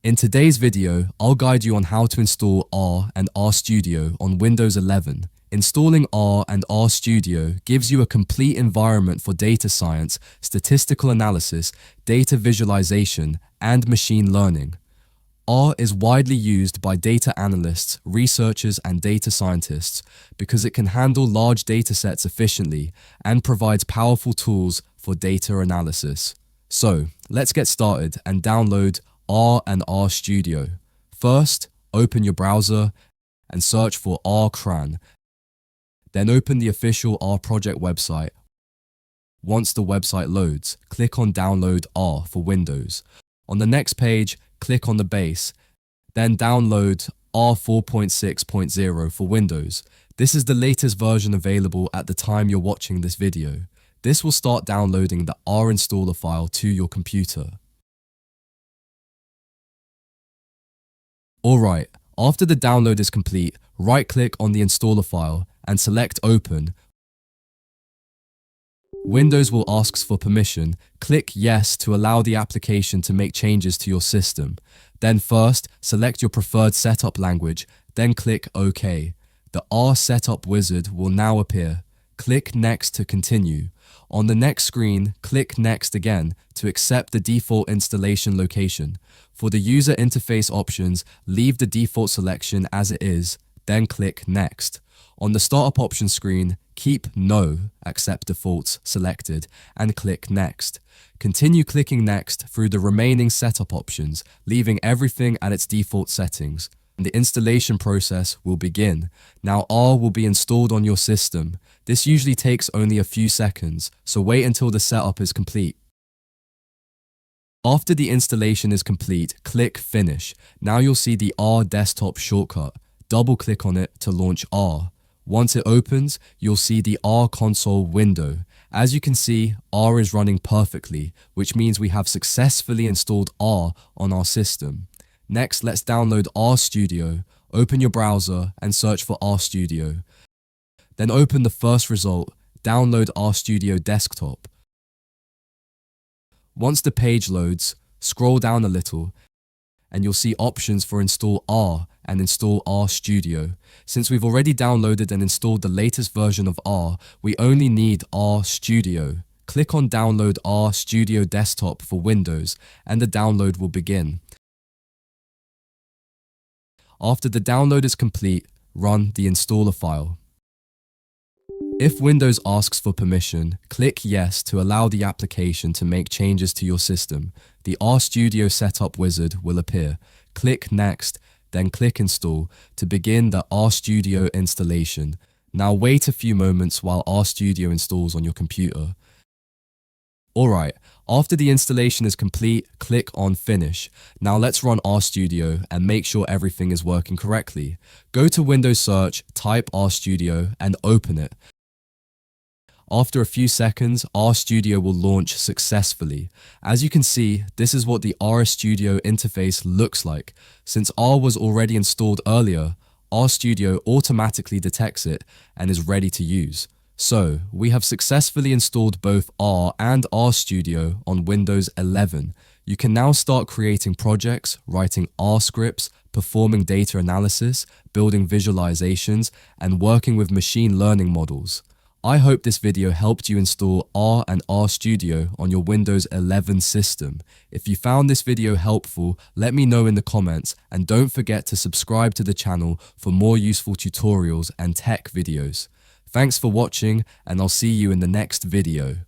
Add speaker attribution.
Speaker 1: In today's video, I'll guide you on how to install R and RStudio on Windows 11. Installing R and RStudio gives you a complete environment for data science, statistical analysis, data visualization, and machine learning. R is widely used by data analysts, researchers, and data scientists because it can handle large datasets efficiently and provides powerful tools for data analysis. So, let's get started and download R and RStudio. First, open your browser and search for CRAN. Then open the official R project website. Once the website loads, click on Download R for Windows. On the next page, click on the base, then download R 4.6.0 for Windows. This is the latest version available at the time you're watching this video. This will start downloading the R installer file to your computer. Alright, after the download is complete, right-click on the installer file and select Open. Windows will ask for permission. Click Yes to allow the application to make changes to your system. Then first, select your preferred setup language, then click OK. The R setup wizard will now appear. Click Next to continue. On the next screen, click Next again to accept the default installation location. For the user interface options, leave the default selection as it is, then click Next. On the Startup options screen, keep No, Accept Defaults selected, and click Next. Continue clicking Next through the remaining setup options, leaving everything at its default settings. The installation process will begin. Now R will be installed on your system. This usually takes only a few seconds, so wait until the setup is complete. After the installation is complete, click Finish. Now you'll see the R desktop shortcut. Double-click on it to launch R. Once it opens, you'll see the R console window. As you can see, R is running perfectly, which means we have successfully installed R on our system. Next, let's download RStudio. Open your browser and search for RStudio. Then open the first result, download RStudio Desktop. Once the page loads, scroll down a little and you'll see options for Install R and Install RStudio. Since we've already downloaded and installed the latest version of R, we only need RStudio. Click on Download RStudio Desktop for Windows and the download will begin. After the download is complete, run the installer file. If Windows asks for permission, click Yes to allow the application to make changes to your system. The RStudio setup wizard will appear. Click Next, then click Install to begin the RStudio installation. Now wait a few moments while RStudio installs on your computer. Alright, after the installation is complete, click on Finish. Now let's run RStudio and make sure everything is working correctly. Go to Windows Search, type RStudio and open it. After a few seconds, RStudio will launch successfully. As you can see, this is what the RStudio interface looks like. Since R was already installed earlier, RStudio automatically detects it and is ready to use. So, we have successfully installed both R and RStudio on Windows 11. You can now start creating projects, writing R scripts, performing data analysis, building visualizations, and working with machine learning models. I hope this video helped you install R and RStudio on your Windows 11 system. If you found this video helpful, let me know in the comments and don't forget to subscribe to the channel for more useful tutorials and tech videos. Thanks for watching and I'll see you in the next video.